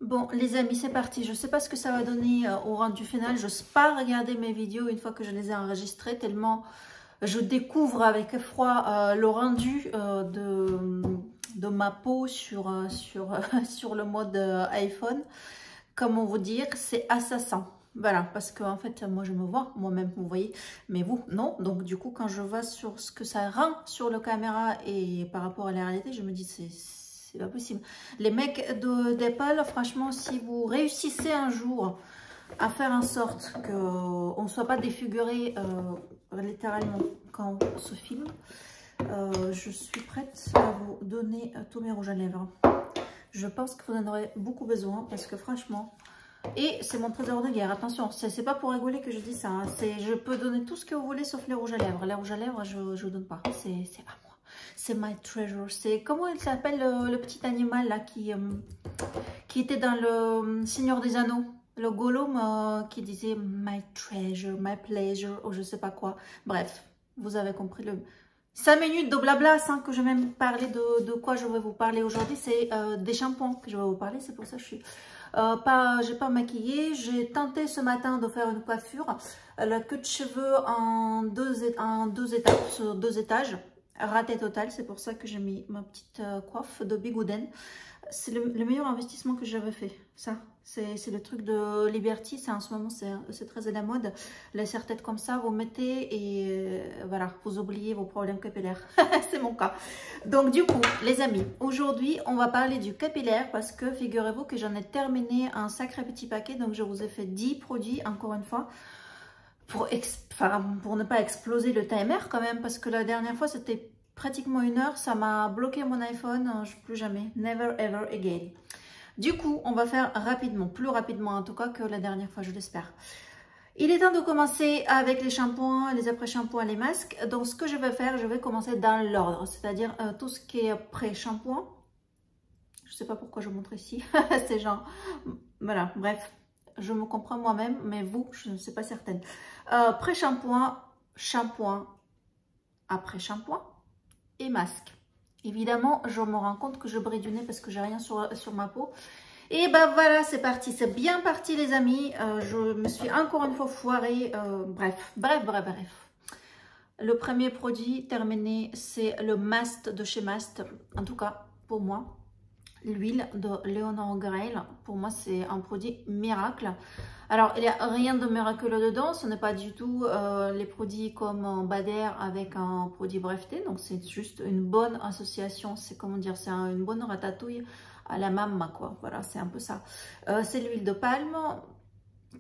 Bon, les amis, c'est parti. Je ne sais pas ce que ça va donner au rendu final. Je n'ose pas regarder mes vidéos une fois que je les ai enregistrées, tellement je découvre avec effroi le rendu de ma peau sur le mode iPhone. Comment vous dire, c'est assassin. Voilà, parce que en fait, moi je me vois, moi-même, vous voyez, mais vous, non. Donc du coup, quand je vois sur ce que ça rend sur la caméra et par rapport à la réalité, je me dis, c'est pas possible. Les mecs d'Apple, franchement, si vous réussissez un jour à faire en sorte qu'on ne soit pas défiguré littéralement quand on se filme, je suis prête à vous donner tous mes rouges à lèvres. Je pense que vous en aurez beaucoup besoin parce que franchement, et c'est mon trésor de guerre, attention, c'est pas pour rigoler que je dis ça, hein. Je peux donner tout ce que vous voulez sauf les rouges à lèvres. Les rouges à lèvres, je ne donne pas, c'est à moi. C'est my treasure. C'est comment il s'appelle le petit animal là qui était dans le Seigneur des Anneaux, le Gollum qui disait my treasure, my pleasure, ou je sais pas quoi. Bref, vous avez compris le 5 minutes de blabla sans que je vais même parler de quoi je vais vous parler aujourd'hui. C'est des shampoings que je vais vous parler, c'est pour ça que je suis j'ai pas maquillé. J'ai tenté ce matin de faire une coiffure, la queue de cheveux en deux étapes, sur 2 étages. Raté total, c'est pour ça que j'ai mis ma petite coiffe de Bigouden. C'est le meilleur investissement que j'avais fait, ça. C'est le truc de Liberty, ça en ce moment c'est très à la mode. Les serre-têtes comme ça, vous mettez et voilà, vous oubliez vos problèmes capillaires. C'est mon cas. Donc du coup, les amis, aujourd'hui on va parler du capillaire parce que figurez-vous que j'en ai terminé un sacré petit paquet. Donc je vous ai fait 10 produits, encore une fois, pour ne pas exploser le timer quand même, parce que la dernière fois c'était pratiquement 1 heure, ça m'a bloqué mon iPhone, je plus jamais, never ever again. Du coup, on va faire rapidement, plus rapidement en tout cas que la dernière fois, je l'espère. Il est temps de commencer avec les shampoings, les après-shampoings, les masques. Donc ce que je vais faire, je vais commencer dans l'ordre, c'est-à-dire tout ce qui est après-shampoing. Je sais pas pourquoi je montre ici, c'est genre, voilà, bref. Je me comprends moi-même, mais vous, je ne suis pas certaine. Pré-shampoing, shampoing, après-shampoing et masque. Évidemment, je me rends compte que je brille du nez parce que j'ai rien sur ma peau. Et ben voilà, c'est parti. C'est bien parti, les amis. Je me suis encore une fois foirée. Bref. Le premier produit terminé, c'est le Mast de chez Mast. En tout cas, pour moi. L'huile de Leonor Grail, pour moi c'est un produit miracle. Alors il n'y a rien de miraculeux dedans, ce n'est pas du tout les produits comme Bader avec un produit breveté, donc c'est juste une bonne association, c'est comment dire, c'est une bonne ratatouille à la mamma quoi, voilà c'est un peu ça. C'est l'huile de palme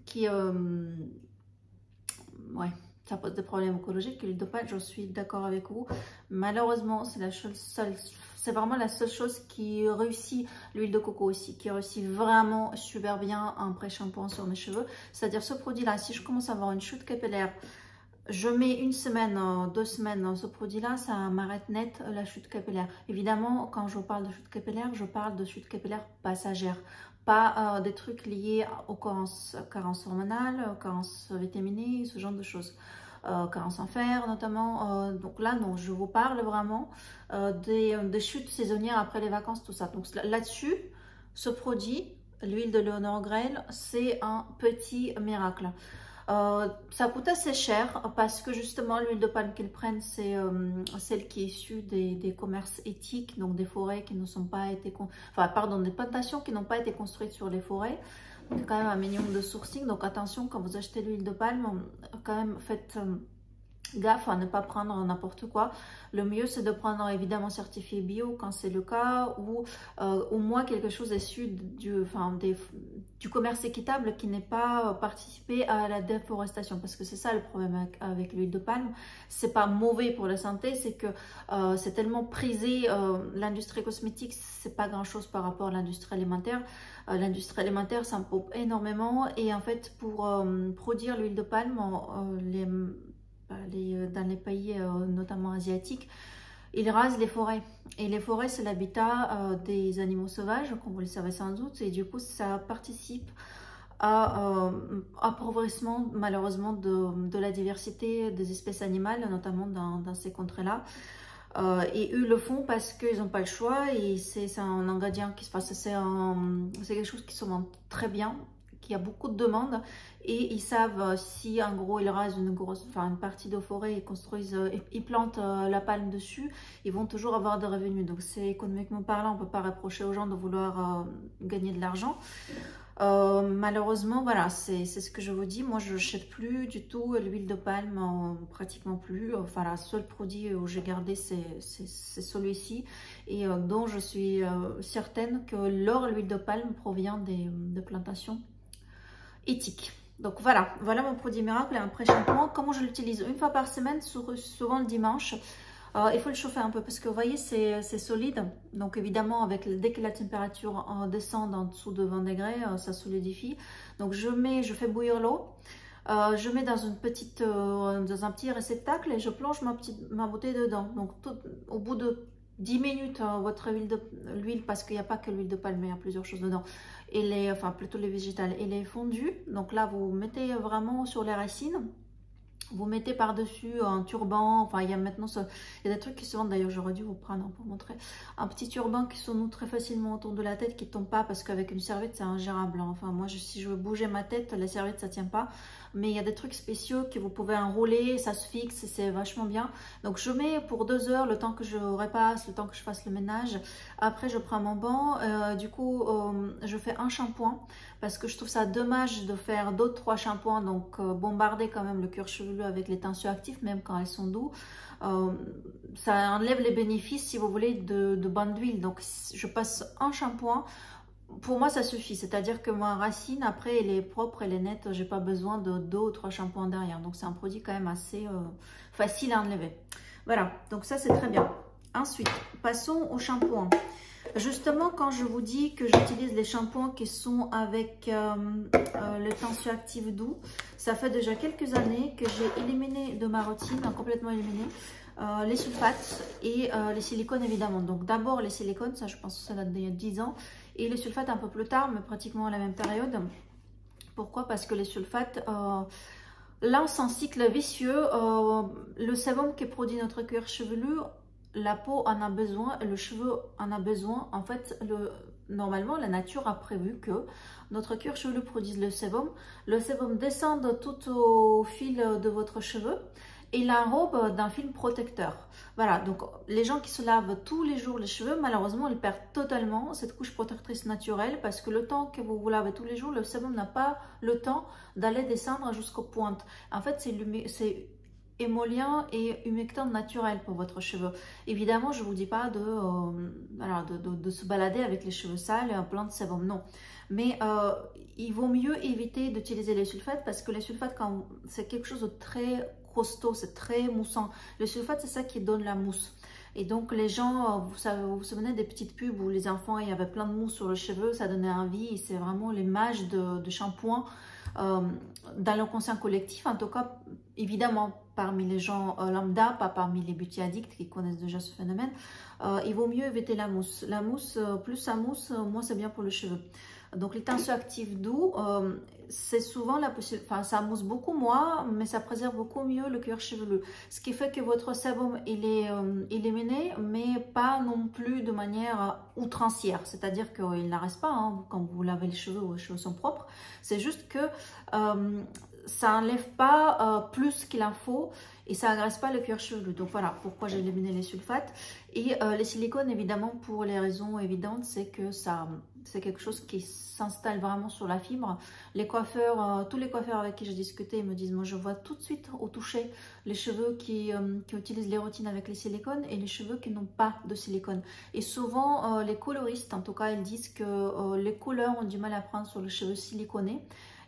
qui, ouais, ça pose des problèmes écologiques, l'huile de palme, je suis d'accord avec vous. Malheureusement, c'est vraiment la seule chose qui réussit, l'huile de coco aussi, qui réussit vraiment super bien un pré-shampoing sur mes cheveux. C'est-à-dire ce produit-là, si je commence à avoir une chute capillaire, je mets 1 semaine, 2 semaines dans ce produit-là, ça m'arrête net la chute capillaire. Évidemment, quand je parle de chute capillaire, je parle de chute capillaire passagère. Pas des trucs liés aux carences hormonales, carences vitaminées, ce genre de choses. Carences en fer notamment. Donc là, non, je vous parle vraiment des chutes saisonnières après les vacances, tout ça. Donc là-dessus, ce produit, l'huile de Leonor Grail, c'est un petit miracle. Ça coûte assez cher parce que justement l'huile de palme qu'ils prennent c'est celle qui est issue des commerces éthiques, donc des forêts qui ne sont pas été, des plantations qui n'ont pas été construites sur les forêts. Donc quand même un minimum de sourcing, donc attention quand vous achetez l'huile de palme, quand même faites gaffe à ne pas prendre n'importe quoi. Le mieux c'est de prendre évidemment certifié bio quand c'est le cas, ou au moins quelque chose issu du commerce équitable qui n'est pas participé à la déforestation, parce que c'est ça le problème avec l'huile de palme. C'est pas mauvais pour la santé, c'est que c'est tellement prisé, l'industrie cosmétique c'est pas grand chose par rapport à l'industrie alimentaire. L'industrie alimentaire s'impose énormément, et en fait pour produire l'huile de palme, dans les pays notamment asiatiques, ils rasent les forêts. Et les forêts, c'est l'habitat des animaux sauvages, comme vous le savez sans doute. Et du coup, ça participe à appauvrissement, malheureusement, de la diversité des espèces animales, notamment dans ces contrées-là. Et eux le font parce qu'ils n'ont pas le choix et c'est un ingrédient qui se passe, c'est quelque chose qui se vend très bien, qui a beaucoup de demandes et ils savent si en gros ils rasent une partie de forêt, ils construisent, ils plantent la palme dessus, ils vont toujours avoir des revenus. Donc c'est économiquement parlant, on ne peut pas reprocher aux gens de vouloir gagner de l'argent. Malheureusement, voilà, c'est ce que je vous dis. Moi, je n'achète plus du tout l'huile de palme, pratiquement plus. Enfin, le seul produit où j'ai gardé, c'est celui-ci. Et dont je suis certaine que l'huile de palme provient de plantations éthiques. Donc voilà, voilà mon produit miracle et un pré-shampoing. Comment je l'utilise? Une fois par semaine, souvent le dimanche. Il faut le chauffer un peu parce que vous voyez c'est solide, donc évidemment dès que la température descend en dessous de 20 degrés, ça solidifie. Donc je fais bouillir l'eau, je mets dans dans un petit réceptacle et je plonge ma bouteille dedans. Donc au bout de 10 minutes, votre l'huile, parce qu'il n'y a pas que l'huile de palme, il y a plusieurs choses dedans, enfin plutôt les végétales, elle est fondue. Donc là vous mettez vraiment sur les racines. Vous mettez par-dessus un turban, enfin il y a maintenant il y a des trucs qui se vendent, d'ailleurs j'aurais dû vous prendre pour montrer, un petit turban qui se noue très facilement autour de la tête, qui ne tombe pas parce qu'avec une serviette c'est ingérable. Enfin moi si je veux bouger ma tête, la serviette ça tient pas, mais il y a des trucs spéciaux que vous pouvez enrouler, ça se fixe, c'est vachement bien. Donc je mets pour 2 heures, le temps que je repasse, le temps que je fasse le ménage. Après je prends mon banc, du coup je fais un shampoing parce que je trouve ça dommage de faire d'autres 3 shampoings, donc bombarder quand même le cuir chevelu avec les tensioactifs, même quand elles sont doux. Ça enlève les bénéfices, si vous voulez, de bain d'huile. Donc je passe un shampoing. Pour moi ça suffit, c'est-à-dire que ma racine après elle est propre, elle est nette, j'ai pas besoin de 2 ou 3 shampoings derrière. Donc c'est un produit quand même assez facile à enlever. Voilà, donc ça c'est très bien. Ensuite passons au shampoing. Justement, quand je vous dis que j'utilise les shampoings qui sont avec le tensioactif doux, ça fait déjà quelques années que j'ai éliminé de ma routine, complètement éliminé, les sulfates et les silicones évidemment. Donc d'abord les silicones, ça je pense que ça date d'il y a 10 ans, et les sulfates un peu plus tard, mais pratiquement à la même période. Pourquoi? Parce que les sulfates, là c'est un cycle vicieux. Le sébum qui produit notre cuir chevelu, la peau en a besoin, le cheveu en a besoin. En fait, normalement, la nature a prévu que notre cuir chevelu produise le sébum. Le sébum descende tout au fil de votre cheveu et l'enrobe d'un film protecteur. Voilà, donc les gens qui se lavent tous les jours les cheveux, malheureusement, ils perdent totalement cette couche protectrice naturelle parce que le temps que vous vous lavez tous les jours, le sébum n'a pas le temps d'aller descendre jusqu'aux pointes. En fait, c'est émollient et humectant naturel pour votre cheveu. Évidemment, je ne vous dis pas de se balader avec les cheveux sales et un plein de sébum, non. Mais il vaut mieux éviter d'utiliser les sulfates parce que les sulfates, c'est quelque chose de très costaud, c'est très moussant. Le sulfate, c'est ça qui donne la mousse. Et donc les gens, vous vous souvenez des petites pubs où les enfants, il y avait plein de mousse sur le cheveu, ça donnait envie. C'est vraiment les mages de shampoing dans le conscient collectif, en tout cas, évidemment, parmi les gens lambda, pas parmi les beauty addicts qui connaissent déjà ce phénomène. Il vaut mieux éviter la mousse. La mousse, plus ça mousse, moins c'est bien pour le cheveu. Donc les tensioactifs doux, c'est souvent la possibilité, enfin ça mousse beaucoup moins, mais ça préserve beaucoup mieux le cuir chevelu. Ce qui fait que votre sébum il est éliminé, mais pas non plus de manière outrancière. C'est-à-dire qu'il n'arrête pas hein, quand vous lavez les cheveux, vos cheveux sont propres. C'est juste que ça n'enlève pas plus qu'il en faut et ça agresse pas le cuir chevelu. Donc voilà pourquoi j'ai éliminé les sulfates. Et les silicones, évidemment, pour les raisons évidentes, c'est que c'est quelque chose qui s'installe vraiment sur la fibre. Les coiffeurs, tous les coiffeurs avec qui j'ai discuté, ils me disent, moi je vois tout de suite au toucher les cheveux qui utilisent les routines avec les silicones et les cheveux qui n'ont pas de silicone. Et souvent, les coloristes, en tout cas, ils disent que les couleurs ont du mal à prendre sur les cheveux siliconés.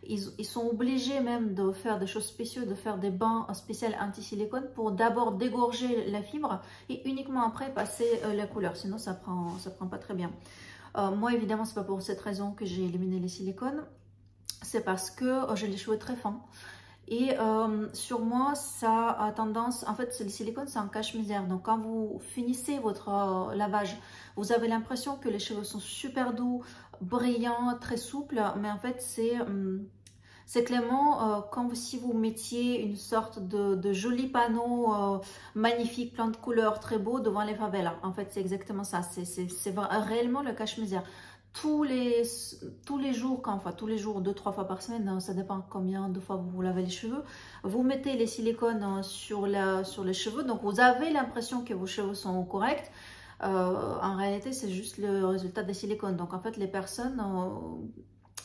Ils sont obligés même de faire des choses spéciales, de faire des bains spéciaux anti-silicone pour d'abord dégorger la fibre et uniquement après passer la couleur. Sinon, ça prend pas très bien. Moi, évidemment, c'est pas pour cette raison que j'ai éliminé les silicones. C'est parce que j'ai les cheveux très fins. Et sur moi, ça a tendance... En fait, le silicone, c'est un cache-misère. Donc, quand vous finissez votre lavage, vous avez l'impression que les cheveux sont super doux, brillants, très souples. Mais en fait, C'est clairement comme si vous mettiez une sorte de joli panneau magnifique, plein de couleurs, très beau devant les favelas. En fait, c'est exactement ça. C'est réellement le cache-misère. Tous les jours, enfin tous les jours, 2-3 fois par semaine, ça dépend combien de fois vous lavez les cheveux, vous mettez les silicones sur les cheveux, donc vous avez l'impression que vos cheveux sont corrects. En réalité, c'est juste le résultat des silicones. Donc en fait, les personnes,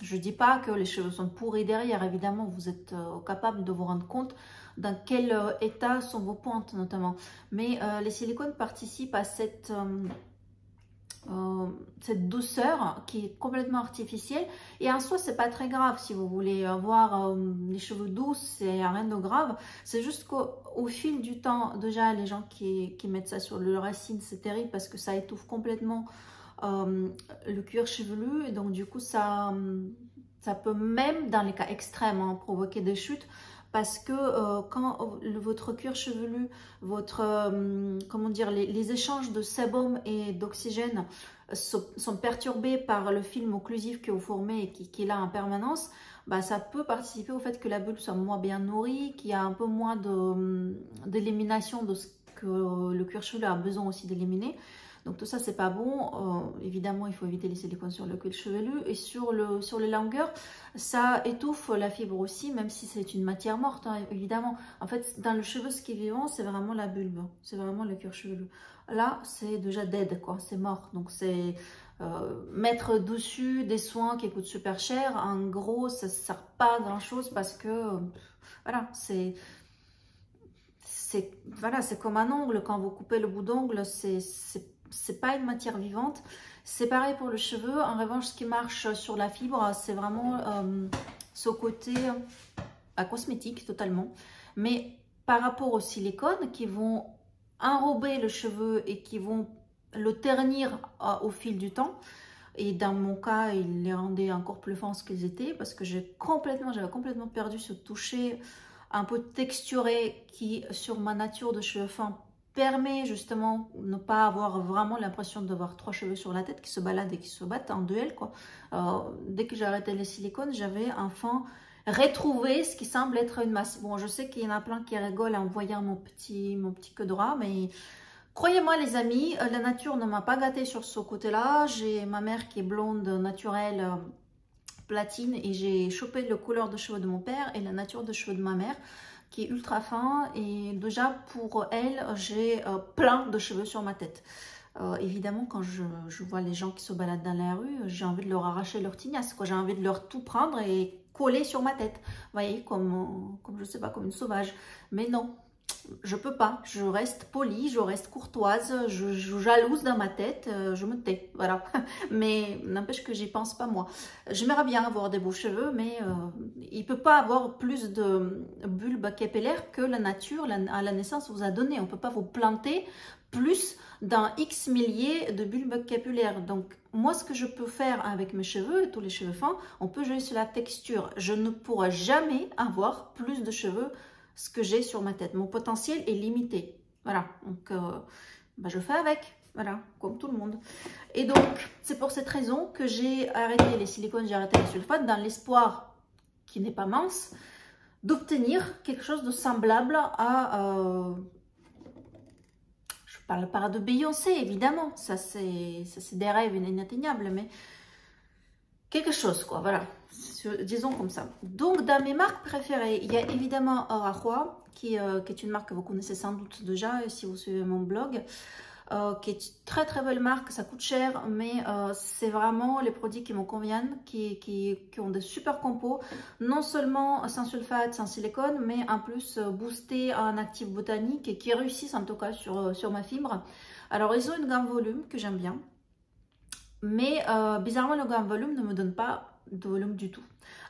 je ne dis pas que les cheveux sont pourris derrière, évidemment, vous êtes capable de vous rendre compte dans quel état sont vos pointes notamment. Mais les silicones participent à cette douceur qui est complètement artificielle, et en soi c'est pas très grave. Si vous voulez avoir les cheveux doux, c'est rien de grave. C'est juste qu'au fil du temps, déjà les gens qui mettent ça sur le racine, c'est terrible parce que ça étouffe complètement le cuir chevelu, et donc du coup ça peut même dans les cas extrêmes provoquer des chutes. Parce que quand votre cuir chevelu, comment dire, les échanges de sébum et d'oxygène sont perturbés par le film occlusif que vous formez et qui est là en permanence, bah, ça peut participer au fait que la bulle soit moins bien nourrie, qu'il y a un peu moins d'élimination de ce que le cuir chevelu a besoin aussi d'éliminer. Donc tout ça, c'est pas bon. Évidemment, il faut éviter les silicones sur le cuir chevelu. Et sur les longueurs, ça étouffe la fibre aussi, même si c'est une matière morte, évidemment. En fait, dans le cheveu, ce qui est vivant, c'est vraiment la bulbe. C'est vraiment le cuir chevelu. Là, c'est déjà dead, quoi. C'est mort. Donc c'est mettre dessus des soins qui coûtent super cher. En gros, ça ne sert pas à grand-chose parce que, voilà, c'est comme un ongle. Quand vous coupez le bout d'ongle, c'est pas une matière vivante. C'est pareil pour le cheveu. En revanche, ce qui marche sur la fibre, c'est vraiment ce côté cosmétique totalement. Mais par rapport aux silicones qui vont enrober le cheveu et qui vont le ternir au fil du temps, et dans mon cas, il les rendait encore plus fins qu'ils étaient, parce que j'avais complètement perdu ce toucher un peu texturé qui, sur ma nature de cheveux fins, permet justement de ne pas avoir vraiment l'impression d'avoir 3 cheveux sur la tête qui se baladent et qui se battent en duel, quoi. Dès que j'ai arrêté les silicones, j'avais enfin retrouvé ce qui semble être une masse. Bon, je sais qu'il y en a plein qui rigolent en voyant mon petit queue de rat, mais croyez-moi les amis, la nature ne m'a pas gâtée sur ce côté-là. J'ai ma mère qui est blonde naturelle, platine, et j'ai chopé le couleur de cheveux de mon père et la nature de cheveux de ma mère qui est ultra fin, et déjà pour elle j'ai plein de cheveux sur ma tête. Évidemment, quand je vois les gens qui se baladent dans la rue, j'ai envie de leur arracher leur tignasse, quoi. J'ai envie de leur tout prendre et coller sur ma tête, vous voyez, comme je sais pas, comme une sauvage. Mais non, je peux pas, je reste polie, je reste courtoise, je jalouse dans ma tête, je me tais, voilà. Mais n'empêche que j'y pense pas moi. J'aimerais bien avoir des beaux cheveux, mais il peut pas avoir plus de bulbes capillaires que la nature à la naissance vous a donné. On peut pas vous planter plus d'un X milliers de bulbes capillaires. Donc moi, ce que je peux faire avec mes cheveux, tous les cheveux fins, on peut jouer sur la texture. Je ne pourrai jamais avoir plus de cheveux ce que j'ai sur ma tête. Mon potentiel est limité. Voilà, donc je fais avec, voilà, comme tout le monde. Et donc, c'est pour cette raison que j'ai arrêté les silicones, j'ai arrêté les sulfates, dans l'espoir, qui n'est pas mince, d'obtenir quelque chose de semblable à... je parle pas de Beyoncé, évidemment, ça c'est des rêves inatteignables, mais quelque chose, quoi, voilà, disons comme ça. Donc, dans mes marques préférées, il y a évidemment Orahua, qui est une marque que vous connaissez sans doute déjà si vous suivez mon blog, qui est une très très belle marque. Ça coûte cher, mais c'est vraiment les produits qui me conviennent, qui ont des super compos, non seulement sans sulfate, sans silicone, mais en plus boostés en actifs botaniques et qui réussissent en tout cas sur ma fibre. Alors, ils ont une gamme volume que j'aime bien. Mais bizarrement, le gamme volume ne me donne pas de volume du tout.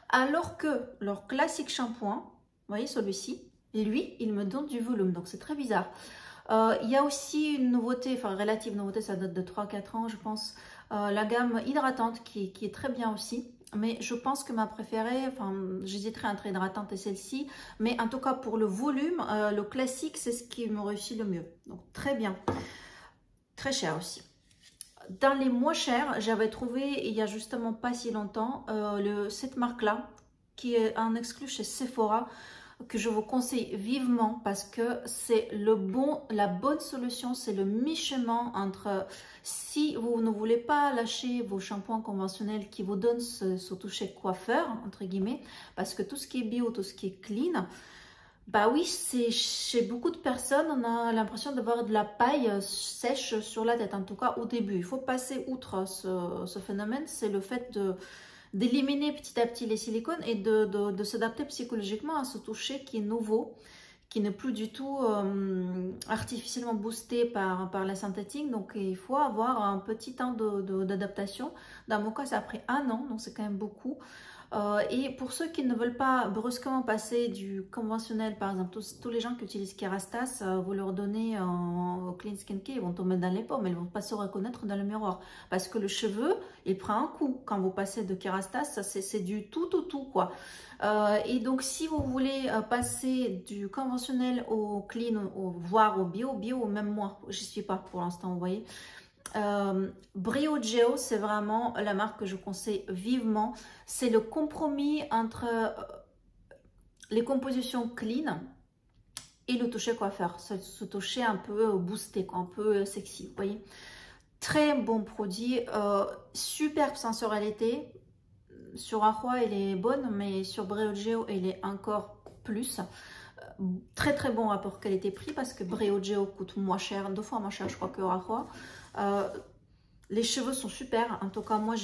Alors que leur classique shampoing, vous voyez celui-ci, lui, il me donne du volume. Donc c'est très bizarre. Il y a aussi une nouveauté, enfin relative nouveauté, ça date de 3-4 ans je pense. La gamme hydratante qui est très bien aussi. Mais je pense que ma préférée, enfin j'hésiterai entre hydratante et celle-ci. Mais en tout cas pour le volume, le classique c'est ce qui me réussit le mieux. Donc très bien. Très cher aussi. Dans les moins chers, j'avais trouvé il y a justement pas si longtemps cette marque-là qui est un exclu chez Sephora, que je vous conseille vivement parce que c'est la bonne solution, c'est le mi-chemin entre si vous ne voulez pas lâcher vos shampoings conventionnels qui vous donnent ce toucher coiffeur, entre guillemets, parce que tout ce qui est bio, tout ce qui est clean, bah oui, c'est chez beaucoup de personnes, on a l'impression d'avoir de la paille sèche sur la tête, en tout cas au début. Il faut passer outre ce phénomène, c'est le fait d'éliminer petit à petit les silicones et de s'adapter psychologiquement à ce toucher qui est nouveau, qui n'est plus du tout artificiellement boosté par la synthétique. Donc il faut avoir un petit temps d'adaptation. Dans mon cas, ça a pris 1 an, donc c'est quand même beaucoup. Et pour ceux qui ne veulent pas brusquement passer du conventionnel, par exemple, tous les gens qui utilisent Kerastase, vous leur donnez au Clean Skin Care, ils vont tomber dans les pommes, ils ne vont pas se reconnaître dans le miroir. Parce que le cheveu, il prend un coup. Quand vous passez de Kerastase, c'est du tout, quoi. Et donc, si vous voulez passer du conventionnel au clean, voire au bio, même moi, je n'y suis pas pour l'instant, vous voyez. Briogeo, c'est vraiment la marque que je conseille vivement. C'est le compromis entre les compositions clean et le toucher coiffeur. Ce toucher un peu boosté, quoi, un peu sexy, vous voyez. Très bon produit, superbe sensorialité. Sur Arroy, elle est bonne, mais sur Briogeo, elle est encore plus. Très bon rapport qualité-prix parce que Briogeo coûte moins cher, 2 fois moins cher, je crois, que Arroy. Les cheveux sont super, en tout cas moi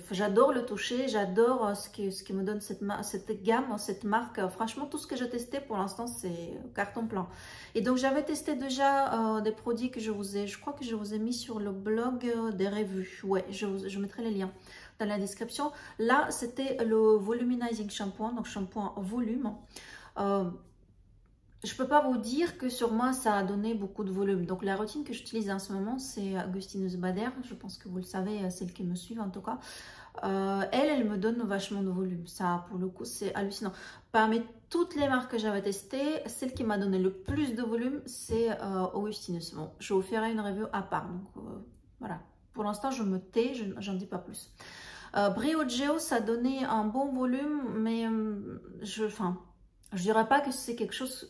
j'adore le toucher, j'adore ce qui me donne cette gamme, cette marque. Franchement, tout ce que j'ai testé pour l'instant c'est carton plein. Et donc j'avais testé déjà des produits que je crois que je vous ai mis sur le blog des revues. Ouais, je mettrai les liens dans la description. Là c'était le Volumizing Shampoing, donc shampoing volume. Je ne peux pas vous dire que sur moi, ça a donné beaucoup de volume. Donc, la routine que j'utilise en ce moment, c'est Augustinus Bader. Je pense que vous le savez, celles qui me suivent en tout cas. Elle me donne vachement de volume. Ça, pour le coup, c'est hallucinant. Parmi toutes les marques que j'avais testées, celle qui m'a donné le plus de volume, c'est Augustinus. Bon, je vous ferai une review à part. Donc, voilà. Pour l'instant, je me tais, j'en dis pas plus. Briogeo, ça donnait un bon volume, mais je dirais pas que c'est quelque chose...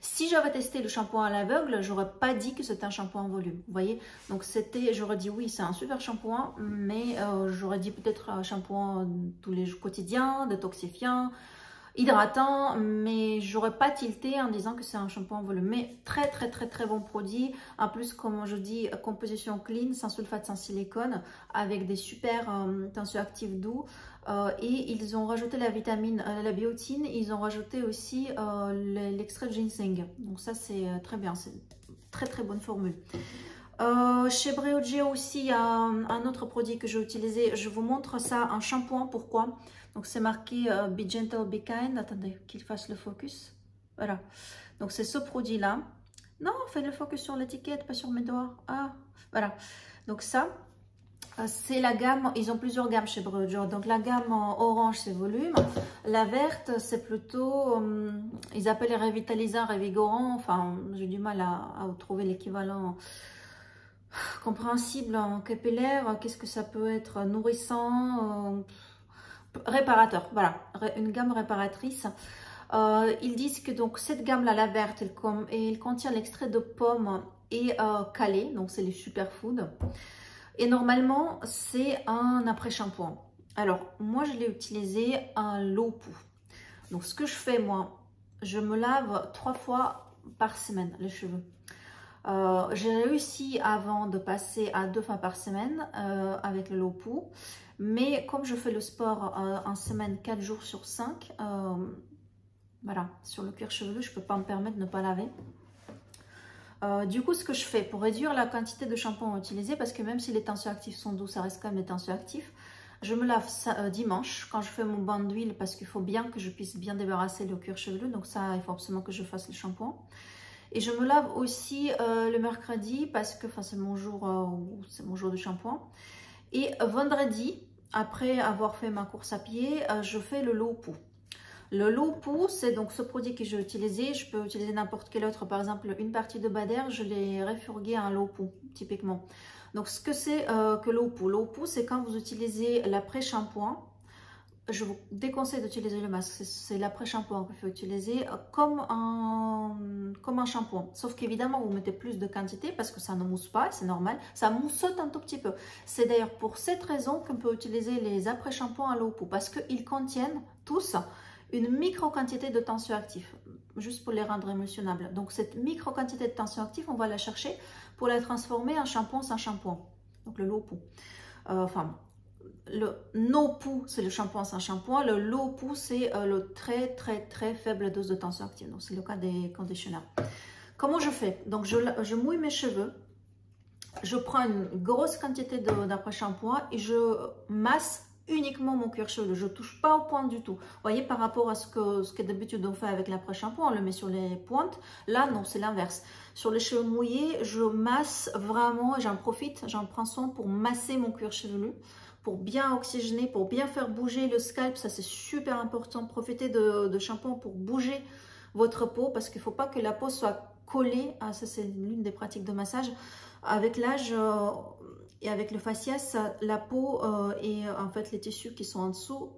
Si j'avais testé le shampoing à l'aveugle, j'aurais pas dit que c'était un shampoing en volume. Vous voyez? Donc j'aurais dit oui, c'est un super shampoing, mais j'aurais dit peut-être un shampoing tous les jours quotidiens, détoxifiant, hydratant, mais j'aurais pas tilté en disant que c'est un shampoing en volume. Mais très bon produit. En plus, comme je dis, composition clean, sans sulfate, sans silicone, avec des super tensioactifs doux. Et ils ont rajouté la vitamine, la biotine. Ils ont rajouté aussi l'extrait de ginseng. Donc ça, c'est très bien. C'est très bonne formule. Chez Briogeo aussi, il y a un autre produit que j'ai utilisé. Je vous montre ça, un shampoing. Pourquoi? Donc c'est marqué Be Gentle, Be Kind. Attendez qu'il fasse le focus. Voilà. Donc c'est ce produit-là. Non, faites le focus sur l'étiquette, pas sur mes doigts. Ah, voilà. Donc ça, c'est la gamme. Ils ont plusieurs gammes chez Briogeo. Donc la gamme orange, c'est volume. La verte, c'est plutôt, ils appellent revitalisant, revigorant. Enfin, j'ai du mal à trouver l'équivalent compréhensible en capillaire. Qu'est-ce que ça peut être? Nourrissant, réparateur, voilà, une gamme réparatrice. Ils disent que donc cette gamme-là, la verte, elle contient l'extrait de pomme et calé, donc c'est les superfoods. Et normalement, c'est un après-shampoing. Alors, moi, je l'ai utilisé un low pou. Donc, ce que je fais, moi, je me lave 3 fois par semaine les cheveux. J'ai réussi avant de passer à 2 fois par semaine avec le low pou. Mais comme je fais le sport en semaine 4 jours sur 5, voilà, sur le cuir chevelu, je ne peux pas me permettre de ne pas laver. Du coup, ce que je fais pour réduire la quantité de shampoing utilisé, parce que même si les tensioactifs sont doux, ça reste quand même des tensioactifs, je me lave ça, dimanche quand je fais mon bain d'huile, parce qu'il faut bien que je puisse bien débarrasser le cuir chevelu. Donc ça, il faut absolument que je fasse le shampoing. Et je me lave aussi le mercredi parce que c'est mon jour de shampoing. Et vendredi, après avoir fait ma course à pied, je fais le low pou. Le low pou, c'est donc ce produit que j'ai utilisé. Je peux utiliser n'importe quel autre. Par exemple, une partie de Bader, je l'ai refourgué en low pou, typiquement. Donc, ce que c'est que low pou? Low pou, c'est quand vous utilisez l'après-shampoing je vous déconseille d'utiliser le masque. C'est l'après-shampoing qu'il faut utiliser comme un shampoing. Sauf qu'évidemment, vous mettez plus de quantité parce que ça ne mousse pas, c'est normal. Ça moussote un tout petit peu. C'est d'ailleurs pour cette raison qu'on peut utiliser les après-shampoings à l'eau-pou parce qu'ils contiennent tous une micro-quantité de tensioactif, juste pour les rendre émulsionnables. Donc, cette micro-quantité de tensioactif, on va la chercher pour la transformer en shampoing sans shampoing. Donc, le l'eau-pou. Le no-pou, c'est le shampoing sans shampoing. Le low-pou, c'est le très faible dose de tension active. Donc, c'est le cas des conditionneurs. Comment je fais? Donc, je mouille mes cheveux. Je prends une grosse quantité d'après-shampoing et je masse uniquement mon cuir chevelu. Je ne touche pas aux pointes du tout. Vous voyez, par rapport à ce que d'habitude on fait avec l'après-shampoing, on le met sur les pointes. Là, non, c'est l'inverse. Sur les cheveux mouillés, je masse vraiment, j'en profite, j'en prends soin pour masser mon cuir chevelu, pour bien oxygéner, pour bien faire bouger le scalp. Ça, c'est super important. Profitez de shampoing pour bouger votre peau parce qu'il ne faut pas que la peau soit collée. Ah, ça, c'est l'une des pratiques de massage. Avec l'âge et avec le faciès, la peau et en fait les tissus qui sont en dessous,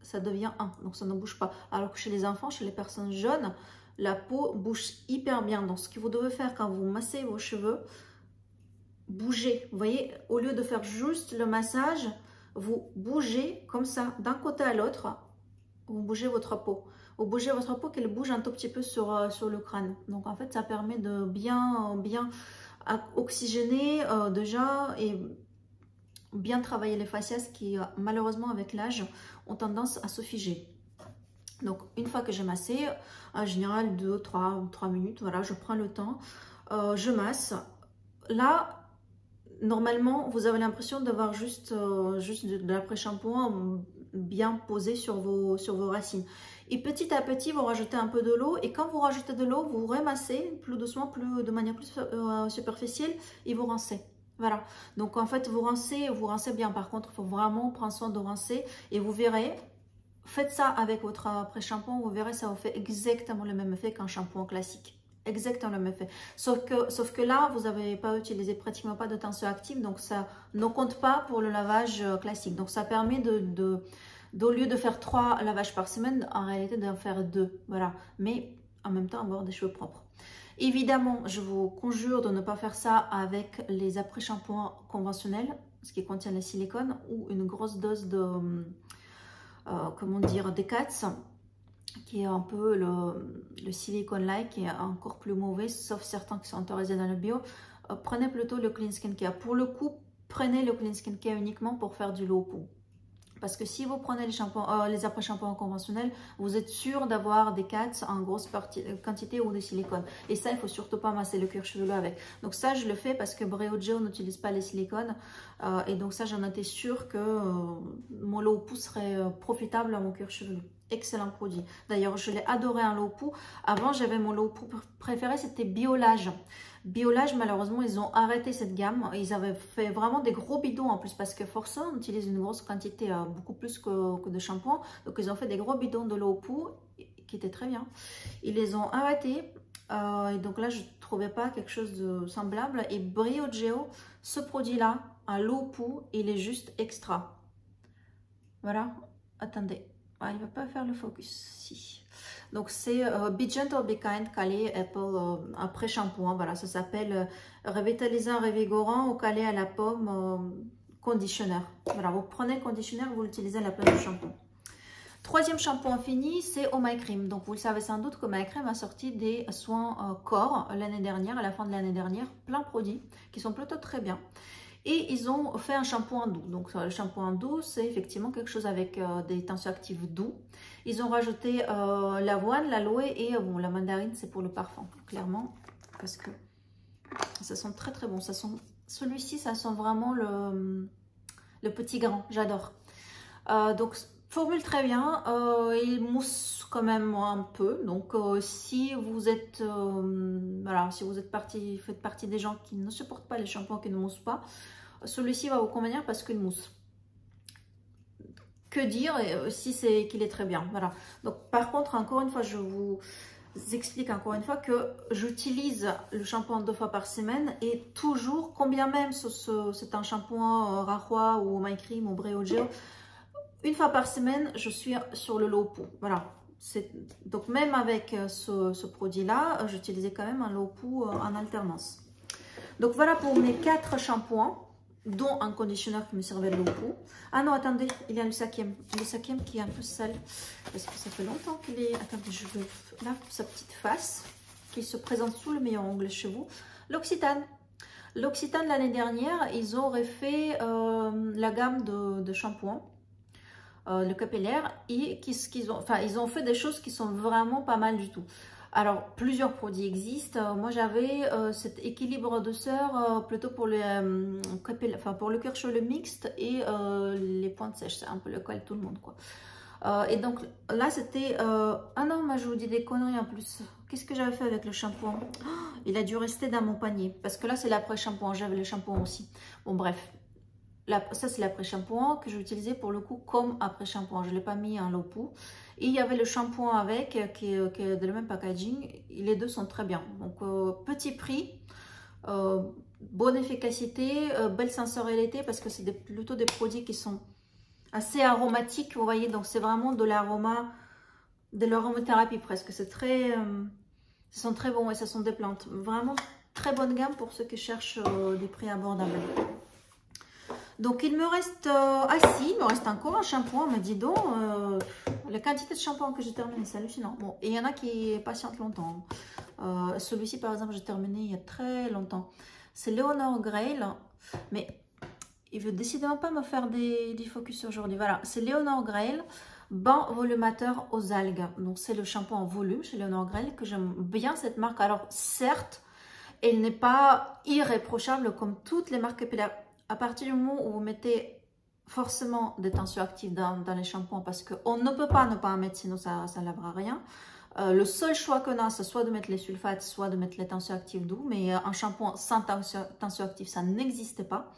ça devient un. Donc, ça ne bouge pas. Alors que chez les enfants, chez les personnes jeunes, la peau bouge hyper bien. Donc, ce que vous devez faire quand vous massez vos cheveux, bougez. Vous voyez, au lieu de faire juste le massage, vous bougez comme ça, d'un côté à l'autre. Vous bougez votre peau. Vous bougez votre peau qu'elle bouge un tout petit peu sur le crâne. Donc, en fait, ça permet de bien oxygéner déjà et bien travailler les faciès qui, malheureusement, avec l'âge, ont tendance à se figer. Donc, une fois que j'ai massé, en général 2-3 minutes, voilà, je prends le temps, je masse. Là, normalement, vous avez l'impression d'avoir juste de l'après-shampoing bien posé sur vos racines. Et petit à petit, vous rajoutez un peu de l'eau. Et quand vous rajoutez de l'eau, vous remassez plus doucement, de manière plus superficielle et vous rincez. Voilà. Donc, en fait, vous rincez bien. Par contre, il faut vraiment prendre soin de rincer. Et vous verrez, faites ça avec votre après-shampoing. Vous verrez, ça vous fait exactement le même effet qu'un shampoing classique. Exactement le même effet. Sauf que là, vous n'avez pas utilisé pratiquement pas de tension active. Donc, ça ne compte pas pour le lavage classique. Donc, ça permet au lieu de faire 3 lavages par semaine, en réalité d'en faire 2. Voilà. Mais en même temps, avoir des cheveux propres. Évidemment, je vous conjure de ne pas faire ça avec les après-shampoings conventionnels, ce qui contient le silicone, ou une grosse dose de, comment dire, Decathlon, qui est un peu le silicone-like, qui est encore plus mauvais, sauf certains qui sont autorisés dans le bio. Prenez plutôt le Clean Skin Care. Pour le coup, prenez le Clean Skin Care uniquement pour faire du low-pou. Parce que si vous prenez les après-shampoings conventionnels, vous êtes sûr d'avoir des Decathlon en grosse quantité ou des silicones. Et ça, il ne faut surtout pas masser le cuir chevelu avec. Donc ça, je le fais parce que Breo n'utilise pas les silicones. Et donc ça, j'en étais sûre que mon low-pou serait profitable à mon cuir chevelu. Excellent produit. D'ailleurs, je l'ai adoré en low-pou. Avant, j'avais mon low-pou préféré, c'était Biolage. Biolage, malheureusement, ils ont arrêté cette gamme. Ils avaient fait vraiment des gros bidons en plus parce que forcément, on utilise une grosse quantité, beaucoup plus que de shampoing. Donc, ils ont fait des gros bidons de low-pou qui étaient très bien. Ils les ont arrêtés. Et donc là, je ne trouvais pas quelque chose de semblable. Et Brio Geo, ce produit-là, un low-pou, il est juste extra. Voilà. Attendez. Ah, il ne va pas faire le focus. Si. Donc, c'est Be Gentle, Be Kind, Calais Apple après shampoing. Voilà, ça s'appelle Revitalisant, Revigorant ou Calais à la pomme conditionneur. Voilà, vous prenez le conditionneur, vous l'utilisez à la place du shampoing. Troisième shampoing fini, c'est Oh My Cream. Donc, vous le savez sans doute que Oh My Cream a sorti des soins corps l'année dernière, à la fin de l'année dernière. Plein de produits qui sont plutôt très bien. Et ils ont fait un shampoing doux. Donc, le shampoing doux, c'est effectivement quelque chose avec des tensioactifs doux. Ils ont rajouté l'avoine, l'aloe et bon, la mandarine, c'est pour le parfum, clairement. Parce que ça sent très très bon. Celui-ci, ça sent vraiment le petit grain. J'adore. Donc, formule très bien. Il mousse quand même un peu. Donc, si vous êtes, voilà, si vous êtes faites partie des gens qui ne supportent pas les shampoings qui ne moussent pas, celui-ci va vous convenir parce qu'il mousse. Que dire si c'est qu'il est très bien. Voilà. Donc, par contre, encore une fois, je vous explique encore une fois que j'utilise le shampoing 2 fois par semaine et toujours, combien même c'est un shampoing Rahua ou My Cream ou Breo Geo, une fois par semaine, je suis sur le low poo. Voilà. Donc même avec ce produit-là, j'utilisais quand même un low poo en alternance. Donc voilà pour mes 4 shampoings, dont un conditionneur qui me servait de low poo. Ah non, attendez, il y a le cinquième. Le cinquième qui est un peu sale, parce que ça fait longtemps qu'il est... Attendez, je veux... Là, sa petite face, qui se présente sous le meilleur onglet chez vous. L'Occitane. L'Occitane, l'année dernière, ils ont refait la gamme de shampoings. Le capillaire, et ils ont fait des choses qui sont vraiment pas mal du tout. Alors, plusieurs produits existent. Moi, j'avais cet équilibre douceur plutôt pour le pour le cuir chevelu mixte et les pointes sèches. C'est un peu le cas de tout le monde, quoi. Et donc, là, c'était... Ah non, moi, je vous dis des conneries en plus. Qu'est-ce que j'avais fait avec le shampoing? Il a dû rester dans mon panier. Parce que là, c'est l'après-shampoing. J'avais le shampoing aussi. Bon, bref. Ça, c'est l'après-shampoing que j'ai utilisé pour le coup comme après-shampoing. Je ne l'ai pas mis en low poo. Et il y avait le shampoing avec qui est de le même packaging. Les deux sont très bien. Donc, petit prix, bonne efficacité, belle sensorialité parce que c'est plutôt des produits qui sont assez aromatiques. Vous voyez, donc c'est vraiment de l'aromathérapie presque. C'est très... ce sont très bons et ce sont des plantes. Vraiment très bonne gamme pour ceux qui cherchent des prix abordables. Donc, il me reste, il me reste encore un shampoing, mais dis donc, la quantité de shampoing que j'ai terminé, c'est hallucinant. Bon, et il y en a qui patientent longtemps. Celui-ci, par exemple, j'ai terminé il y a très longtemps. C'est Leonor Grail, mais il veut décidément pas me faire des focus aujourd'hui. Voilà, c'est Leonor Grail, bain volumateur aux algues. Donc, c'est le shampoing en volume chez Leonor Grail, que j'aime bien cette marque. Alors, certes, elle n'est pas irréprochable comme toutes les marques capillaires. À partir du moment où vous mettez forcément des tensioactifs dans les shampoings, parce qu'on ne peut pas ne pas en mettre, sinon ça ne lavera rien. Le seul choix qu'on a, c'est soit de mettre les sulfates, soit de mettre les tensioactifs doux, mais un shampoing sans tensioactifs, ça n'existe pas.